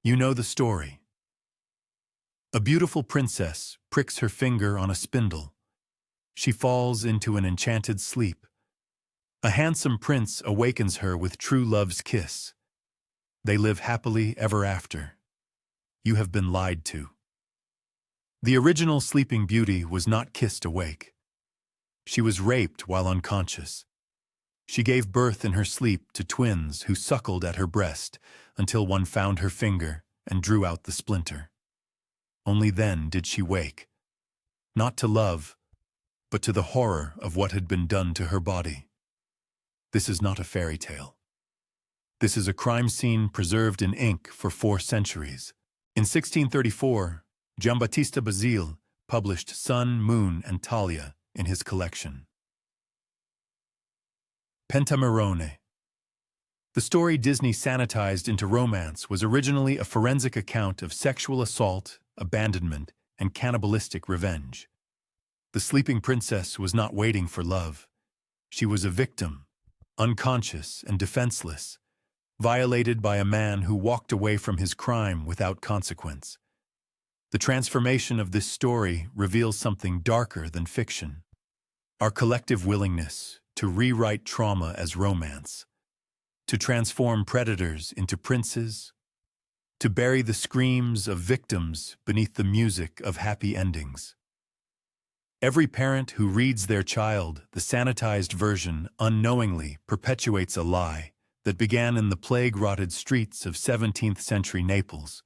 You know the story. A beautiful princess pricks her finger on a spindle. She falls into an enchanted sleep. A handsome prince awakens her with true love's kiss. They live happily ever after. You have been lied to. The original Sleeping Beauty was not kissed awake. She was raped while unconscious. She gave birth in her sleep to twins who suckled at her breast until one found her finger and drew out the splinter. Only then did she wake, not to love, but to the horror of what had been done to her body. This is not a fairy tale. This is a crime scene preserved in ink for 4 centuries. In 1634, Giambattista Basile published Sun, Moon, and Talia in his collection. Pentamerone. The story Disney sanitized into romance was originally a forensic account of sexual assault, abandonment, and cannibalistic revenge. The sleeping princess was not waiting for love. She was a victim, unconscious and defenseless, violated by a man who walked away from his crime without consequence. The transformation of this story reveals something darker than fiction: our collective willingness to rewrite trauma as romance, to transform predators into princes, to bury the screams of victims beneath the music of happy endings. Every parent who reads their child the sanitized version unknowingly perpetuates a lie that began in the plague-rotted streets of 17th century Naples,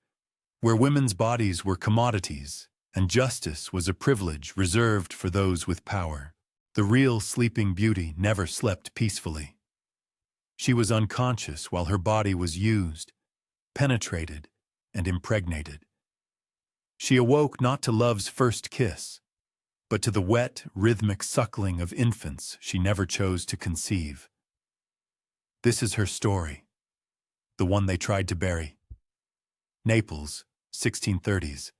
where women's bodies were commodities and justice was a privilege reserved for those with power. The real Sleeping Beauty never slept peacefully. She was unconscious while her body was used, penetrated, and impregnated. She awoke not to love's first kiss, but to the wet, rhythmic suckling of infants she never chose to conceive. This is her story, the one they tried to bury. Naples, 1630s.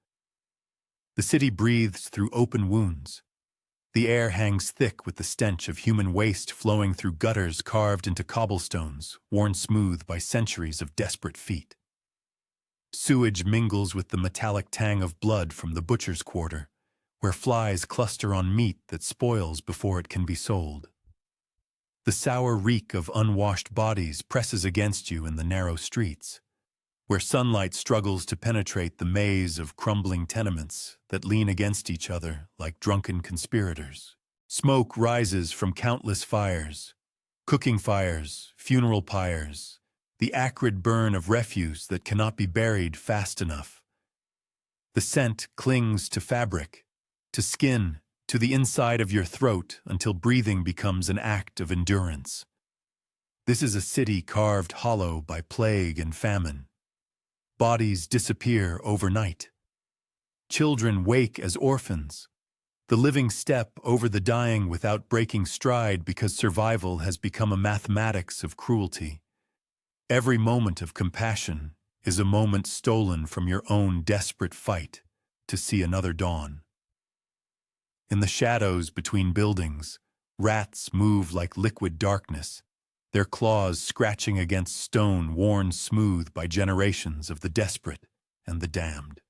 The city breathes through open wounds. The air hangs thick with the stench of human waste flowing through gutters carved into cobblestones, worn smooth by centuries of desperate feet. Sewage mingles with the metallic tang of blood from the butcher's quarter, where flies cluster on meat that spoils before it can be sold. The sour reek of unwashed bodies presses against you in the narrow streets, where sunlight struggles to penetrate the maze of crumbling tenements that lean against each other like drunken conspirators. Smoke rises from countless fires, cooking fires, funeral pyres, the acrid burn of refuse that cannot be buried fast enough. The scent clings to fabric, to skin, to the inside of your throat until breathing becomes an act of endurance. This is a city carved hollow by plague and famine. Bodies disappear overnight. Children wake as orphans. The living step over the dying without breaking stride because survival has become a mathematics of cruelty. Every moment of compassion is a moment stolen from your own desperate fight to see another dawn. In the shadows between buildings, rats move like liquid darkness, their claws scratching against stone worn smooth by generations of the desperate and the damned.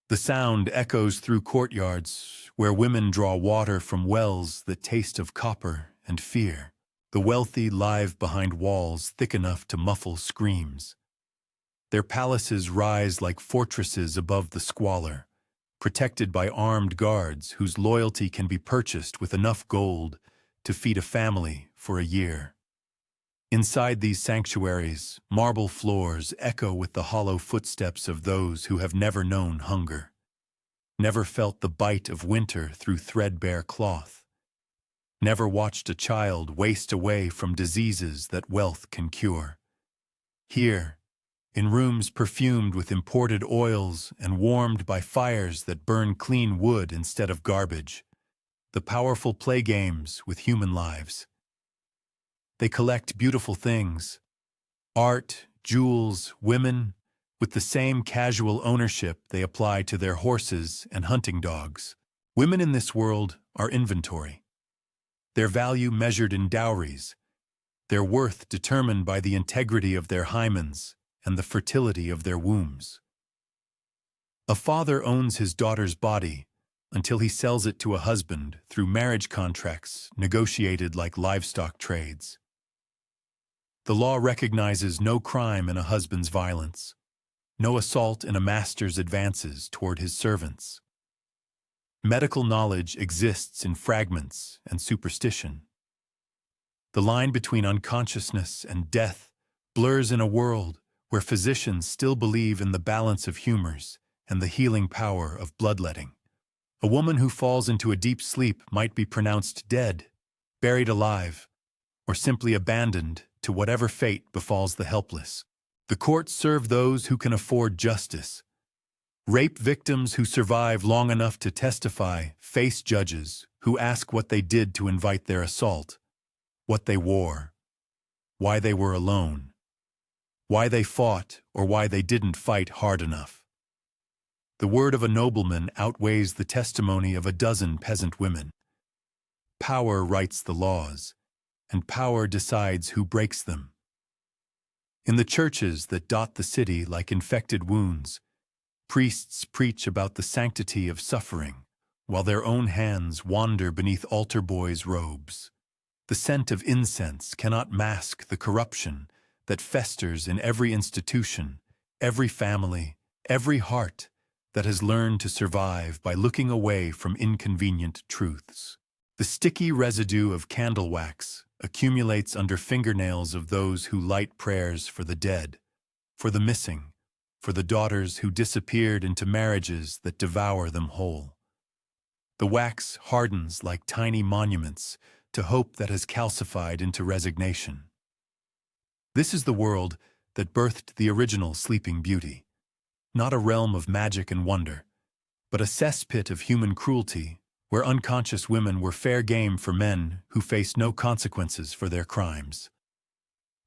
The sound echoes through courtyards where women draw water from wells that taste of copper and fear. The wealthy live behind walls thick enough to muffle screams. Their palaces rise like fortresses above the squalor, protected by armed guards whose loyalty can be purchased with enough gold to feed a family for a year. Inside these sanctuaries, marble floors echo with the hollow footsteps of those who have never known hunger, never felt the bite of winter through threadbare cloth, never watched a child waste away from diseases that wealth can cure. Here, in rooms perfumed with imported oils and warmed by fires that burn clean wood instead of garbage, the powerful play games with human lives. They collect beautiful things, art, jewels, women, with the same casual ownership they apply to their horses and hunting dogs. Women in this world are inventory, their value measured in dowries, their worth determined by the integrity of their hymens and the fertility of their wombs. A father owns his daughter's body until he sells it to a husband through marriage contracts negotiated like livestock trades. The law recognizes no crime in a husband's violence, no assault in a master's advances toward his servants. Medical knowledge exists in fragments and superstition. The line between unconsciousness and death blurs in a world where physicians still believe in the balance of humors and the healing power of bloodletting. A woman who falls into a deep sleep might be pronounced dead, buried alive, or simply abandoned to whatever fate befalls the helpless. The courts serve those who can afford justice. Rape victims who survive long enough to testify face judges who ask what they did to invite their assault, what they wore, why they were alone, why they fought or why they didn't fight hard enough. The word of a nobleman outweighs the testimony of a dozen peasant women. Power writes the laws, and power decides who breaks them. In the churches that dot the city like infected wounds, priests preach about the sanctity of suffering, while their own hands wander beneath altar boys' robes. The scent of incense cannot mask the corruption that festers in every institution, every family, every heart that has learned to survive by looking away from inconvenient truths. The sticky residue of candle wax accumulates under fingernails of those who light prayers for the dead, for the missing, for the daughters who disappeared into marriages that devour them whole. The wax hardens like tiny monuments to hope that has calcified into resignation. This is the world that birthed the original Sleeping Beauty, not a realm of magic and wonder, but a cesspit of human cruelty where unconscious women were fair game for men who faced no consequences for their crimes.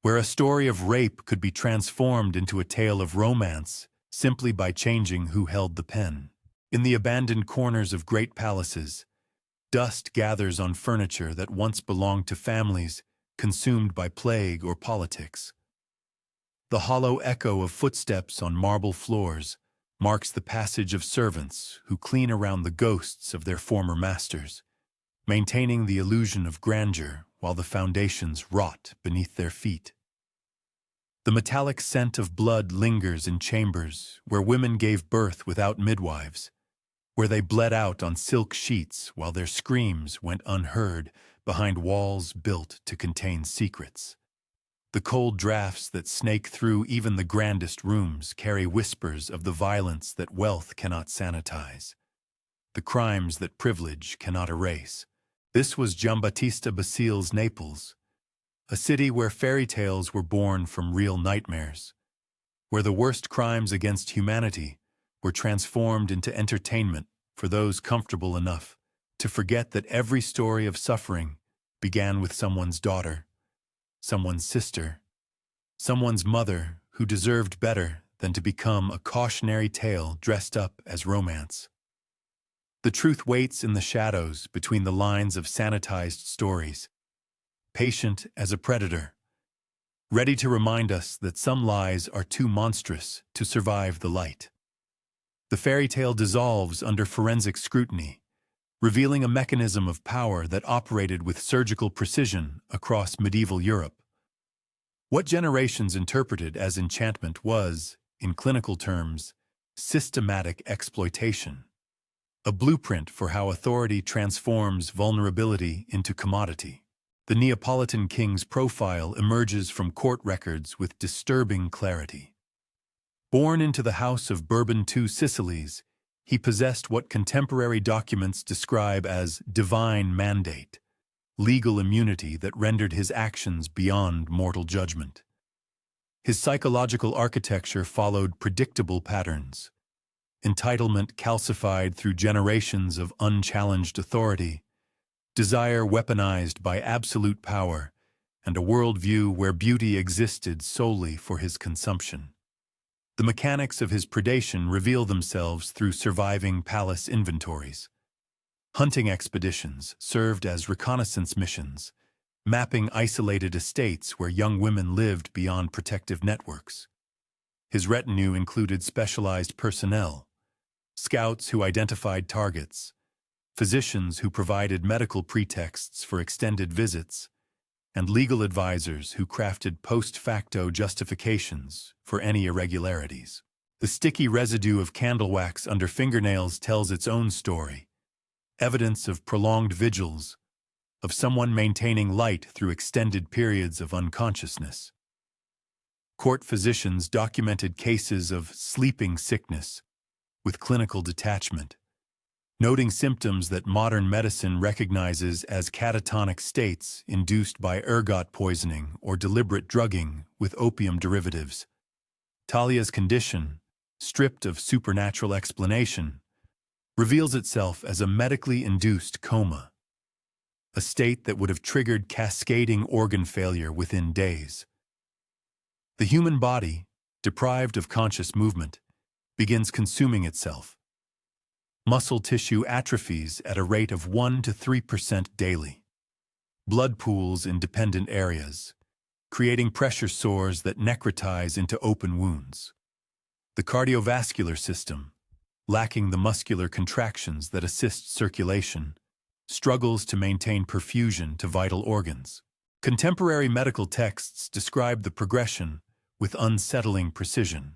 Where a story of rape could be transformed into a tale of romance simply by changing who held the pen. In the abandoned corners of great palaces, dust gathers on furniture that once belonged to families consumed by plague or politics. The hollow echo of footsteps on marble floors marks the passage of servants who clean around the ghosts of their former masters, maintaining the illusion of grandeur while the foundations rot beneath their feet. The metallic scent of blood lingers in chambers where women gave birth without midwives, where they bled out on silk sheets while their screams went unheard behind walls built to contain secrets. The cold drafts that snake through even the grandest rooms carry whispers of the violence that wealth cannot sanitize, the crimes that privilege cannot erase. This was Giambattista Basile's Naples, a city where fairy tales were born from real nightmares, where the worst crimes against humanity were transformed into entertainment for those comfortable enough to forget that every story of suffering began with someone's daughter, someone's sister, someone's mother who deserved better than to become a cautionary tale dressed up as romance. The truth waits in the shadows between the lines of sanitized stories, patient as a predator, ready to remind us that some lies are too monstrous to survive the light. The fairy tale dissolves under forensic scrutiny, revealing a mechanism of power that operated with surgical precision across medieval Europe. What generations interpreted as enchantment was, in clinical terms, systematic exploitation, a blueprint for how authority transforms vulnerability into commodity. The Neapolitan king's profile emerges from court records with disturbing clarity. Born into the house of Bourbon II Sicilies, he possessed what contemporary documents describe as divine mandate, legal immunity that rendered his actions beyond mortal judgment. His psychological architecture followed predictable patterns: entitlement calcified through generations of unchallenged authority, desire weaponized by absolute power, and a worldview where beauty existed solely for his consumption. The mechanics of his predation reveal themselves through surviving palace inventories. Hunting expeditions served as reconnaissance missions, mapping isolated estates where young women lived beyond protective networks. His retinue included specialized personnel, scouts who identified targets, physicians who provided medical pretexts for extended visits, and legal advisors who crafted post facto justifications for any irregularities. The sticky residue of candle wax under fingernails tells its own story, evidence of prolonged vigils, of someone maintaining light through extended periods of unconsciousness. Court physicians documented cases of sleeping sickness with clinical detachment, noting symptoms that modern medicine recognizes as catatonic states induced by ergot poisoning or deliberate drugging with opium derivatives. Talia's condition, stripped of supernatural explanation, reveals itself as a medically induced coma, a state that would have triggered cascading organ failure within days. The human body, deprived of conscious movement, begins consuming itself. Muscle tissue atrophies at a rate of 1 to 3% daily. Blood pools in dependent areas, creating pressure sores that necrotize into open wounds. The cardiovascular system, lacking the muscular contractions that assist circulation, struggles to maintain perfusion to vital organs. Contemporary medical texts describe the progression with unsettling precision.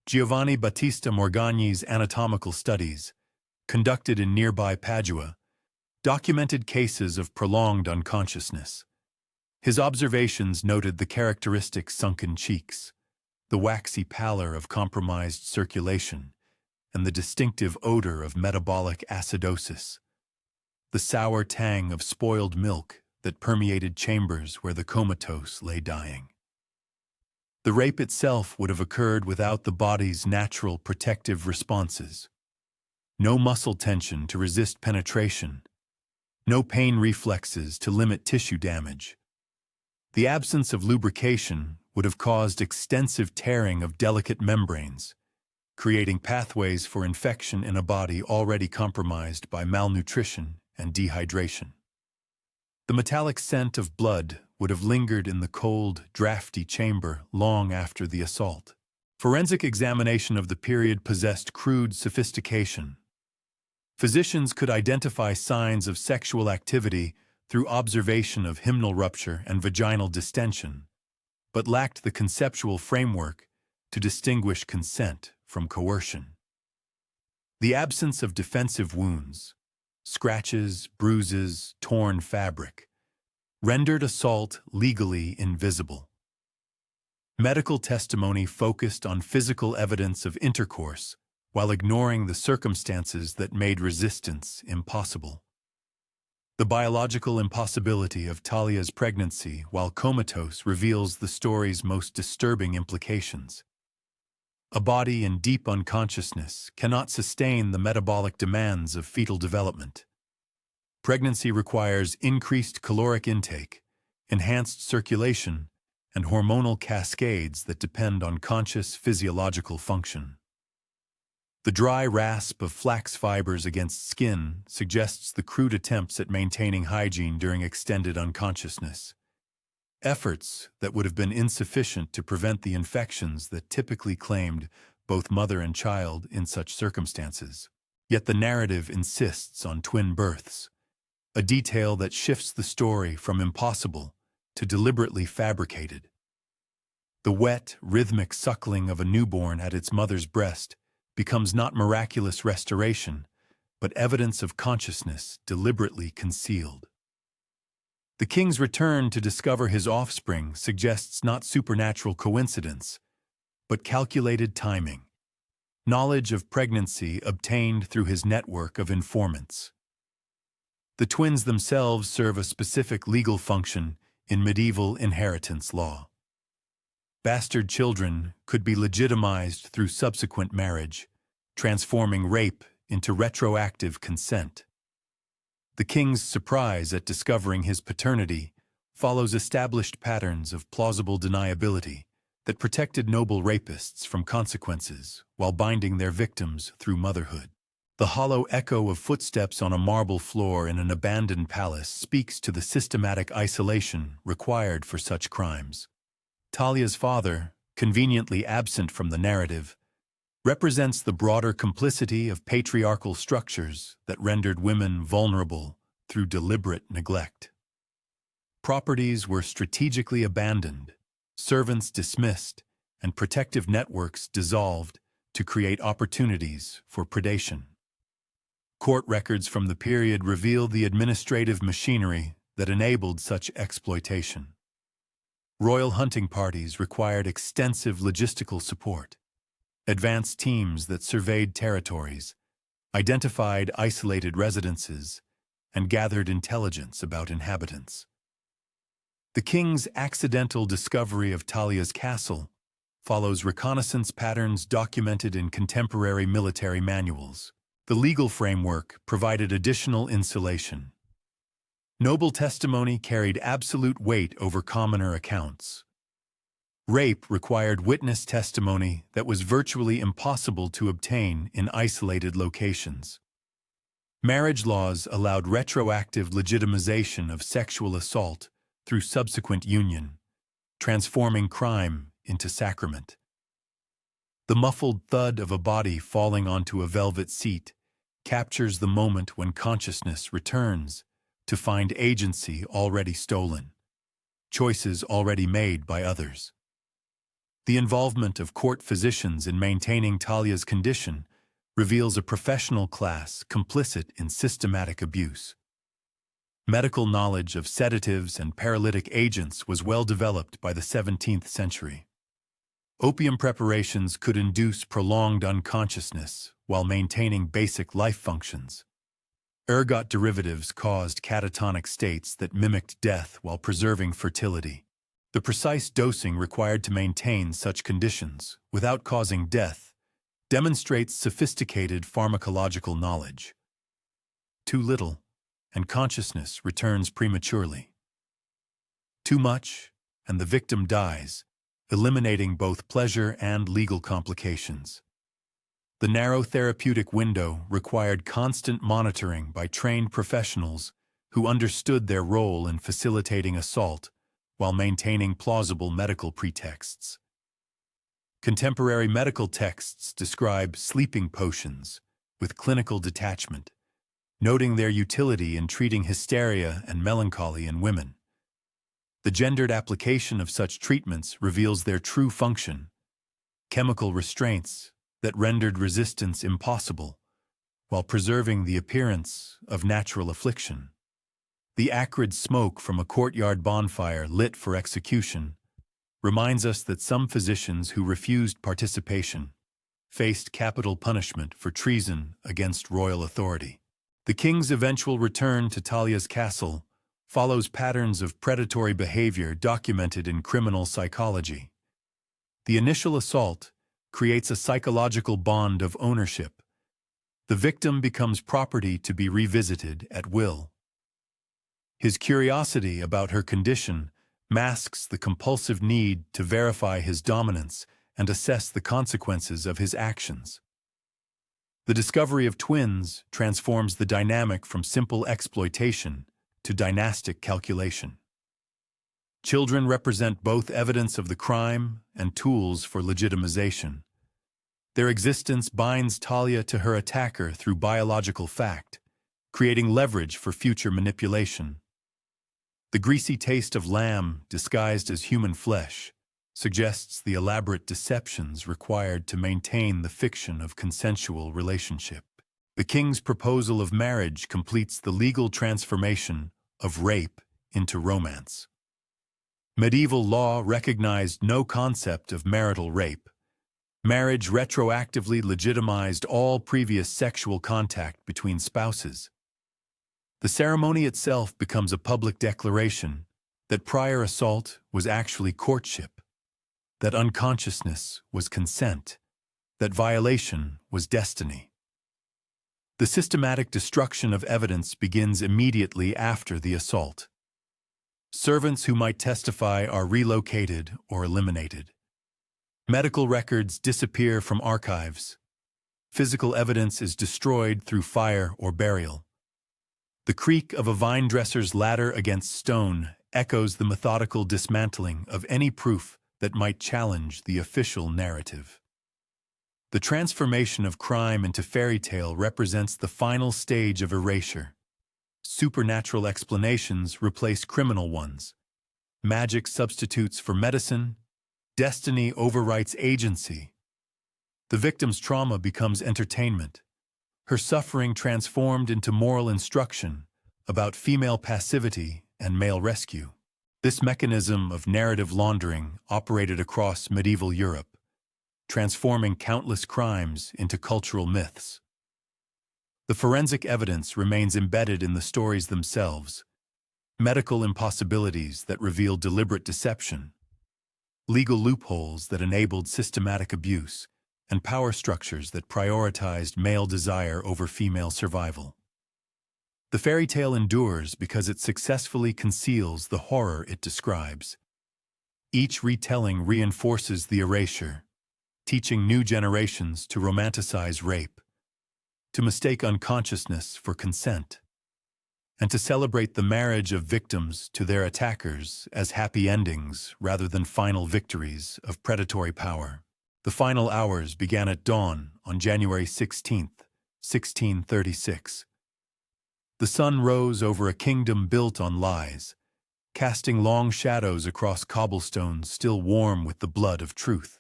Giambattista Basele's anatomical studies, conducted in nearby Padua, documented cases of prolonged unconsciousness. His observations noted the characteristic sunken cheeks, the waxy pallor of compromised circulation, and the distinctive odor of metabolic acidosis, the sour tang of spoiled milk that permeated chambers where the comatose lay dying. The rape itself would have occurred without the body's natural protective responses. No muscle tension to resist penetration, no pain reflexes to limit tissue damage. The absence of lubrication would have caused extensive tearing of delicate membranes, creating pathways for infection in a body already compromised by malnutrition and dehydration. The metallic scent of blood would have lingered in the cold, drafty chamber long after the assault. Forensic examination of the period possessed crude sophistication. Physicians could identify signs of sexual activity through observation of hymnal rupture and vaginal distension, but lacked the conceptual framework to distinguish consent from coercion. The absence of defensive wounds, scratches, bruises, torn fabric, rendered assault legally invisible. Medical testimony focused on physical evidence of intercourse while ignoring the circumstances that made resistance impossible. The biological impossibility of Talia's pregnancy while comatose reveals the story's most disturbing implications. A body in deep unconsciousness cannot sustain the metabolic demands of fetal development. Pregnancy requires increased caloric intake, enhanced circulation, and hormonal cascades that depend on conscious physiological function. The dry rasp of flax fibers against skin suggests the crude attempts at maintaining hygiene during extended unconsciousness. Efforts that would have been insufficient to prevent the infections that typically claimed both mother and child in such circumstances. Yet the narrative insists on twin births, a detail that shifts the story from impossible to deliberately fabricated. The wet, rhythmic suckling of a newborn at its mother's breast becomes not miraculous restoration, but evidence of consciousness deliberately concealed. The king's return to discover his offspring suggests not supernatural coincidence, but calculated timing, knowledge of pregnancy obtained through his network of informants. The twins themselves serve a specific legal function in medieval inheritance law. Bastard children could be legitimized through subsequent marriage, transforming rape into retroactive consent. The king's surprise at discovering his paternity follows established patterns of plausible deniability that protected noble rapists from consequences while binding their victims through motherhood. The hollow echo of footsteps on a marble floor in an abandoned palace speaks to the systematic isolation required for such crimes. Talia's father, conveniently absent from the narrative, represents the broader complicity of patriarchal structures that rendered women vulnerable through deliberate neglect. Properties were strategically abandoned, servants dismissed, and protective networks dissolved to create opportunities for predation. Court records from the period reveal the administrative machinery that enabled such exploitation. Royal hunting parties required extensive logistical support. Advanced teams that surveyed territories, identified isolated residences, and gathered intelligence about inhabitants. The king's accidental discovery of Talia's castle follows reconnaissance patterns documented in contemporary military manuals. The legal framework provided additional insulation. Noble testimony carried absolute weight over commoner accounts. Rape required witness testimony that was virtually impossible to obtain in isolated locations. Marriage laws allowed retroactive legitimization of sexual assault through subsequent union, transforming crime into sacrament. The muffled thud of a body falling onto a velvet seat captures the moment when consciousness returns to find agency already stolen, choices already made by others. The involvement of court physicians in maintaining Talia's condition reveals a professional class complicit in systematic abuse. Medical knowledge of sedatives and paralytic agents was well developed by the 17th century. Opium preparations could induce prolonged unconsciousness while maintaining basic life functions. Ergot derivatives caused catatonic states that mimicked death while preserving fertility. The precise dosing required to maintain such conditions without causing death demonstrates sophisticated pharmacological knowledge. Too little, and consciousness returns prematurely. Too much, and the victim dies, eliminating both pleasure and legal complications. The narrow therapeutic window required constant monitoring by trained professionals who understood their role in facilitating assault while maintaining plausible medical pretexts. Contemporary medical texts describe sleeping potions with clinical detachment, noting their utility in treating hysteria and melancholy in women. The gendered application of such treatments reveals their true function: chemical restraints that rendered resistance impossible, while preserving the appearance of natural affliction. The acrid smoke from a courtyard bonfire lit for execution reminds us that some physicians who refused participation faced capital punishment for treason against royal authority. The king's eventual return to Talia's castle follows patterns of predatory behavior documented in criminal psychology. The initial assault creates a psychological bond of ownership. The victim becomes property to be revisited at will. His curiosity about her condition masks the compulsive need to verify his dominance and assess the consequences of his actions. The discovery of twins transforms the dynamic from simple exploitation to dynastic calculation. Children represent both evidence of the crime and tools for legitimization. Their existence binds Talia to her attacker through biological fact, creating leverage for future manipulation. The greasy taste of lamb disguised as human flesh suggests the elaborate deceptions required to maintain the fiction of consensual relationship. The king's proposal of marriage completes the legal transformation of rape into romance. Medieval law recognized no concept of marital rape. Marriage retroactively legitimized all previous sexual contact between spouses. The ceremony itself becomes a public declaration that prior assault was actually courtship, that unconsciousness was consent, that violation was destiny. The systematic destruction of evidence begins immediately after the assault. Servants who might testify are relocated or eliminated. Medical records disappear from archives. Physical evidence is destroyed through fire or burial. The creak of a vine dresser's ladder against stone echoes the methodical dismantling of any proof that might challenge the official narrative. The transformation of crime into fairy tale represents the final stage of erasure. Supernatural explanations replace criminal ones. Magic substitutes for medicine. Destiny overwrites agency. The victim's trauma becomes entertainment. Her suffering transformed into moral instruction about female passivity and male rescue. This mechanism of narrative laundering operated across medieval Europe, transforming countless crimes into cultural myths. The forensic evidence remains embedded in the stories themselves. Medical impossibilities that reveal deliberate deception, legal loopholes that enabled systematic abuse, and power structures that prioritized male desire over female survival. The fairy tale endures because it successfully conceals the horror it describes. Each retelling reinforces the erasure, teaching new generations to romanticize rape, to mistake unconsciousness for consent, and to celebrate the marriage of victims to their attackers as happy endings rather than final victories of predatory power. The final hours began at dawn on January 16, 1636. The sun rose over a kingdom built on lies, casting long shadows across cobblestones still warm with the blood of truth.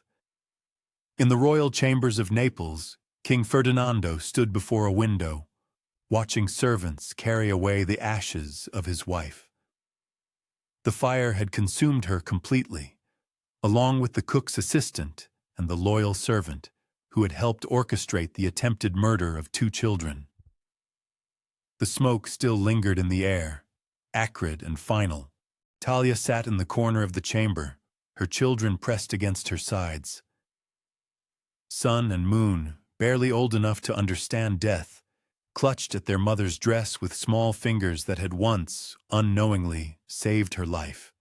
In the royal chambers of Naples, King Ferdinando stood before a window, watching servants carry away the ashes of his wife. The fire had consumed her completely, along with the cook's assistant and the loyal servant who had helped orchestrate the attempted murder of 2 children. The smoke still lingered in the air, acrid and final. Talia sat in the corner of the chamber, her children pressed against her sides. Sun and moon, barely old enough to understand death, clutched at their mother's dress with small fingers that had once, unknowingly, saved her life.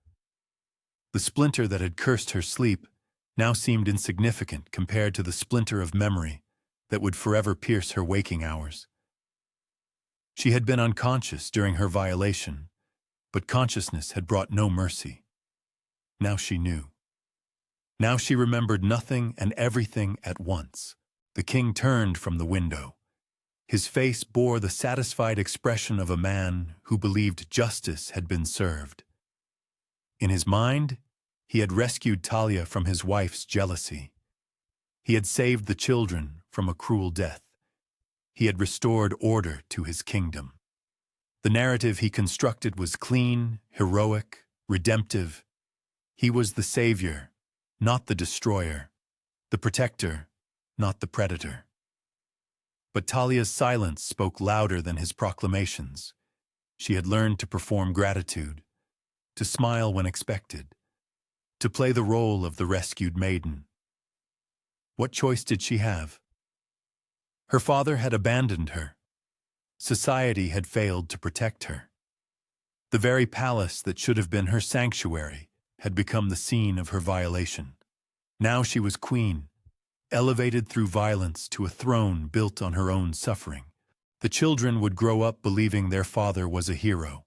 The splinter that had cursed her sleep now seemed insignificant compared to the splinter of memory that would forever pierce her waking hours. She had been unconscious during her violation, but consciousness had brought no mercy. Now she knew. Now she remembered nothing and everything at once. The king turned from the window. His face bore the satisfied expression of a man who believed justice had been served. In his mind, he had rescued Talia from his wife's jealousy. He had saved the children from a cruel death. He had restored order to his kingdom. The narrative he constructed was clean, heroic, redemptive. He was the savior, not the destroyer, the protector, not the predator. But Talia's silence spoke louder than his proclamations. She had learned to perform gratitude, to smile when expected, to play the role of the rescued maiden. What choice did she have? Her father had abandoned her. Society had failed to protect her. The very palace that should have been her sanctuary had become the scene of her violation. Now she was queen, elevated through violence to a throne built on her own suffering. The children would grow up believing their father was a hero.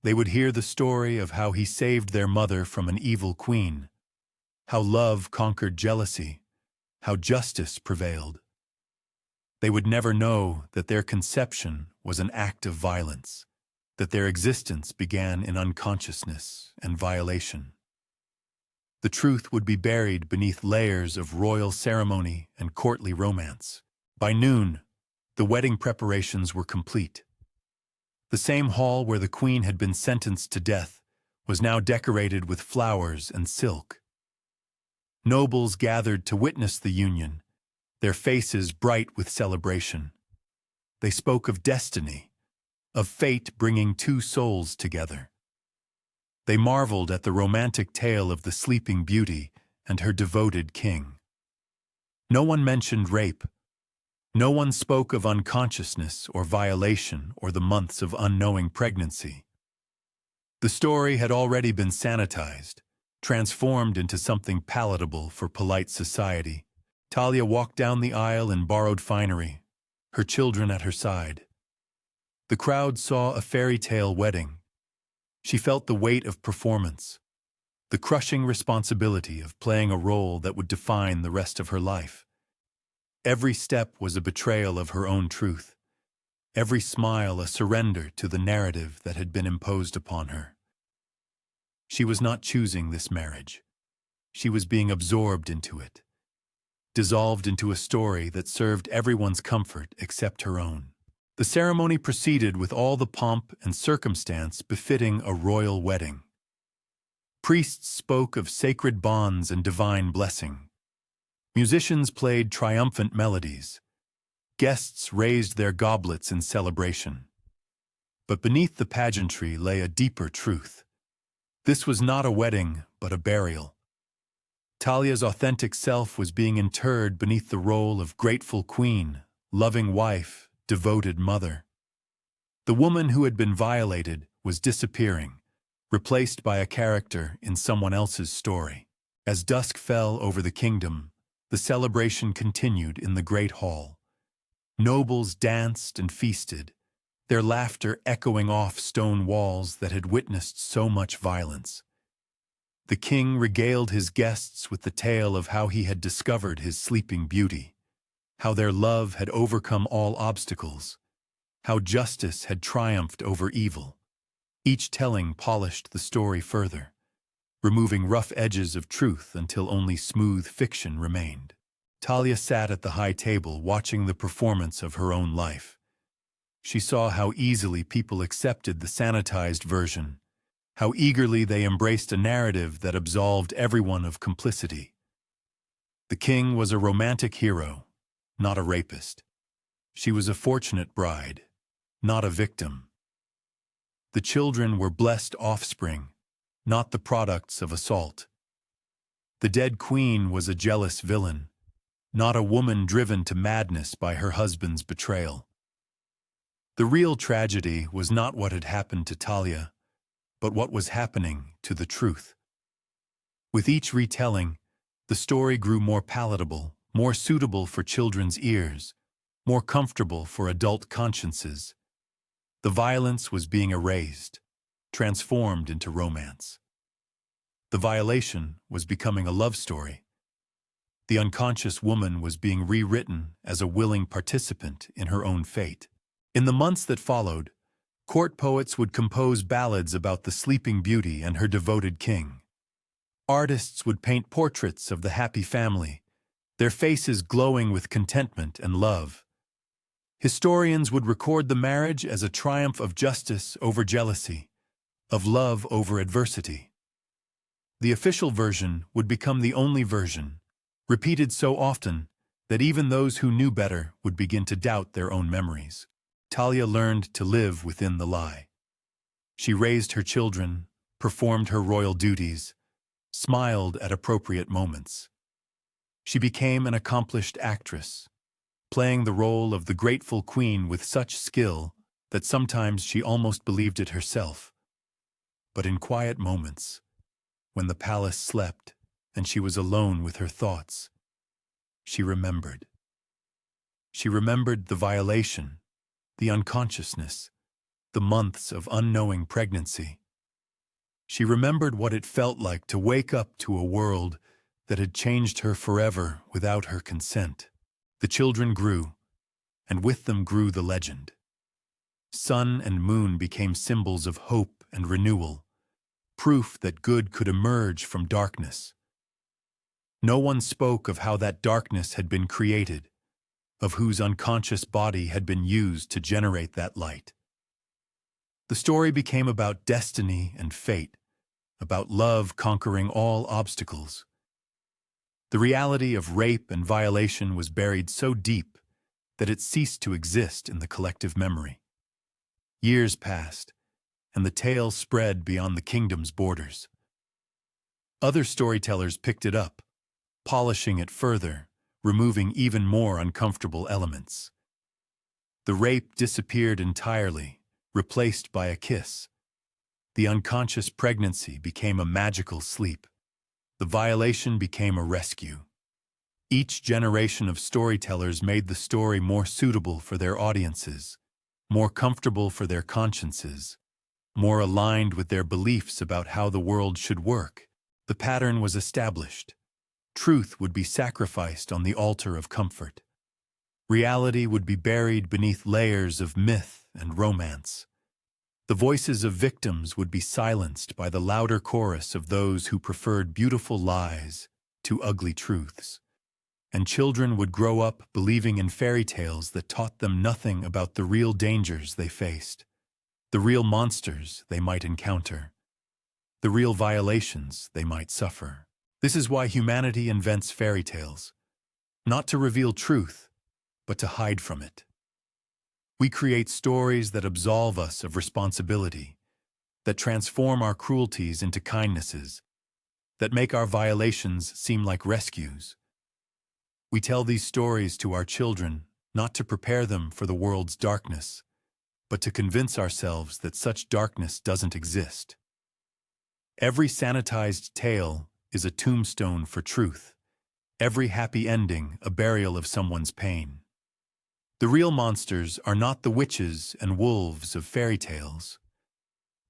They would hear the story of how he saved their mother from an evil queen, how love conquered jealousy, how justice prevailed. They would never know that their conception was an act of violence, that their existence began in unconsciousness and violation. The truth would be buried beneath layers of royal ceremony and courtly romance. By noon, the wedding preparations were complete. The same hall where the queen had been sentenced to death was now decorated with flowers and silk. Nobles gathered to witness the union, their faces bright with celebration. They spoke of destiny, of fate bringing 2 souls together. They marveled at the romantic tale of the sleeping beauty and her devoted king. No one mentioned rape. No one spoke of unconsciousness or violation or the months of unknowing pregnancy. The story had already been sanitized, transformed into something palatable for polite society. Talia walked down the aisle in borrowed finery, her children at her side. The crowd saw a fairy tale wedding. She felt the weight of performance. the crushing responsibility of playing a role that would define the rest of her life. Every step was a betrayal of her own truth, every smile a surrender to the narrative that had been imposed upon her. She was not choosing this marriage. She was being absorbed into it, dissolved into a story that served everyone's comfort except her own. The ceremony proceeded with all the pomp and circumstance befitting a royal wedding. Priests spoke of sacred bonds and divine blessing. Musicians played triumphant melodies. Guests raised their goblets in celebration. But beneath the pageantry lay a deeper truth. This was not a wedding, but a burial. Talia's authentic self was being interred beneath the role of grateful queen, loving wife, devoted mother. The woman who had been violated was disappearing, replaced by a character in someone else's story. As dusk fell over the kingdom, the celebration continued in the great hall. Nobles danced and feasted, their laughter echoing off stone walls that had witnessed so much violence. The king regaled his guests with the tale of how he had discovered his sleeping beauty, how their love had overcome all obstacles, how justice had triumphed over evil. Each telling polished the story further, removing rough edges of truth until only smooth fiction remained. Talia sat at the high table watching the performance of her own life. She saw how easily people accepted the sanitized version, how eagerly they embraced a narrative that absolved everyone of complicity. The king was a romantic hero, not a rapist. She was a fortunate bride, not a victim. The children were blessed offspring, not the products of assault. The dead queen was a jealous villain, not a woman driven to madness by her husband's betrayal. The real tragedy was not what had happened to Talia, but what was happening to the truth. With each retelling, the story grew more palatable, more suitable for children's ears, more comfortable for adult consciences. The violence was being erased, transformed into romance. The violation was becoming a love story. The unconscious woman was being rewritten as a willing participant in her own fate. In the months that followed, court poets would compose ballads about the sleeping beauty and her devoted king. Artists would paint portraits of the happy family, their faces glowing with contentment and love. Historians would record the marriage as a triumph of justice over jealousy, of love over adversity. The official version would become the only version, repeated so often that even those who knew better would begin to doubt their own memories. Talia learned to live within the lie. She raised her children, performed her royal duties, smiled at appropriate moments. She became an accomplished actress, playing the role of the grateful queen with such skill that sometimes she almost believed it herself. But in quiet moments, when the palace slept and she was alone with her thoughts, she remembered. She remembered the violation, the unconsciousness, the months of unknowing pregnancy. She remembered what it felt like to wake up to a world that had changed her forever without her consent. The children grew, and with them grew the legend. Sun and moon became symbols of hope and renewal, proof that good could emerge from darkness. No one spoke of how that darkness had been created, of whose unconscious body had been used to generate that light. The story became about destiny and fate, about love conquering all obstacles. The reality of rape and violation was buried so deep that it ceased to exist in the collective memory. Years passed, and the tale spread beyond the kingdom's borders. Other storytellers picked it up, polishing it further, removing even more uncomfortable elements. The rape disappeared entirely, replaced by a kiss. The unconscious pregnancy became a magical sleep. The violation became a rescue. Each generation of storytellers made the story more suitable for their audiences, more comfortable for their consciences, more aligned with their beliefs about how the world should work. The pattern was established. Truth would be sacrificed on the altar of comfort. Reality would be buried beneath layers of myth and romance. The voices of victims would be silenced by the louder chorus of those who preferred beautiful lies to ugly truths. And children would grow up believing in fairy tales that taught them nothing about the real dangers they faced, the real monsters they might encounter, the real violations they might suffer. This is why humanity invents fairy tales, not to reveal truth, but to hide from it. We create stories that absolve us of responsibility, that transform our cruelties into kindnesses, that make our violations seem like rescues. We tell these stories to our children not to prepare them for the world's darkness, but to convince ourselves that such darkness doesn't exist. Every sanitized tale is a tombstone for truth, every happy ending a burial of someone's pain. The real monsters are not the witches and wolves of fairy tales,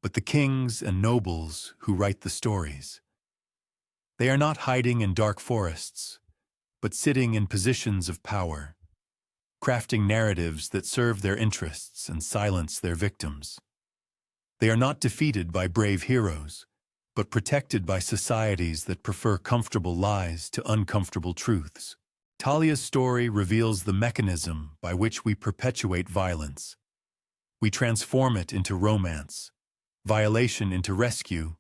but the kings and nobles who write the stories. They are not hiding in dark forests, but sitting in positions of power, crafting narratives that serve their interests and silence their victims. They are not defeated by brave heroes, but protected by societies that prefer comfortable lies to uncomfortable truths. Talia's story reveals the mechanism by which we perpetuate violence. We transform it into romance, violation into rescue,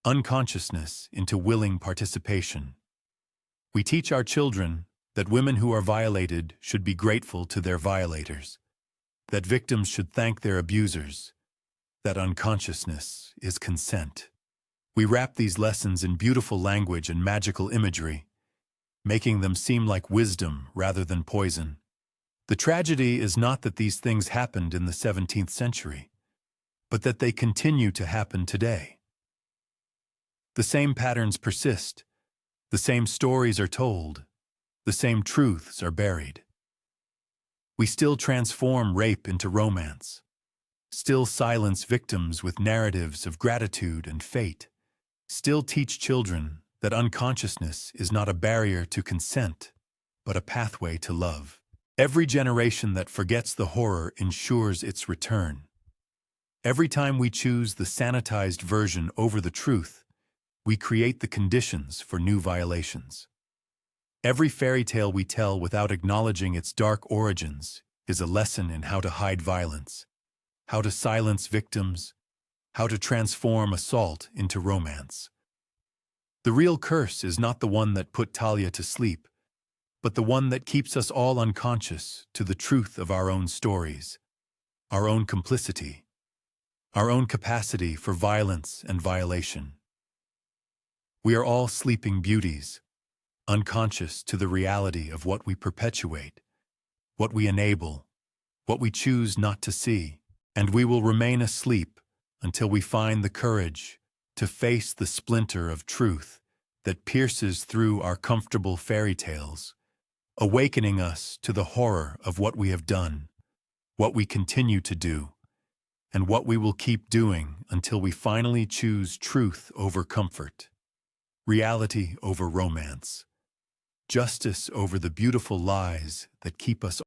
unconsciousness into willing participation. We teach our children that women who are violated should be grateful to their violators, that victims should thank their abusers, that unconsciousness is consent. We wrap these lessons in beautiful language and magical imagery, making them seem like wisdom rather than poison. The tragedy is not that these things happened in the 17th century, but that they continue to happen today. The same patterns persist, the same stories are told, the same truths are buried. We still transform rape into romance, still silence victims with narratives of gratitude and fate, still teach children that unconsciousness is not a barrier to consent, but a pathway to love. Every generation that forgets the horror ensures its return. Every time we choose the sanitized version over the truth, we create the conditions for new violations. Every fairy tale we tell without acknowledging its dark origins is a lesson in how to hide violence, how to silence victims, how to transform assault into romance. The real curse is not the one that put Talia to sleep, but the one that keeps us all unconscious to the truth of our own stories, our own complicity, our own capacity for violence and violation. We are all sleeping beauties, unconscious to the reality of what we perpetuate, what we enable, what we choose not to see, and we will remain asleep until we find the courage to face the splinter of truth that pierces through our comfortable fairy tales, awakening us to the horror of what we have done, what we continue to do, and what we will keep doing until we finally choose truth over comfort, reality over romance, justice over the beautiful lies that keep us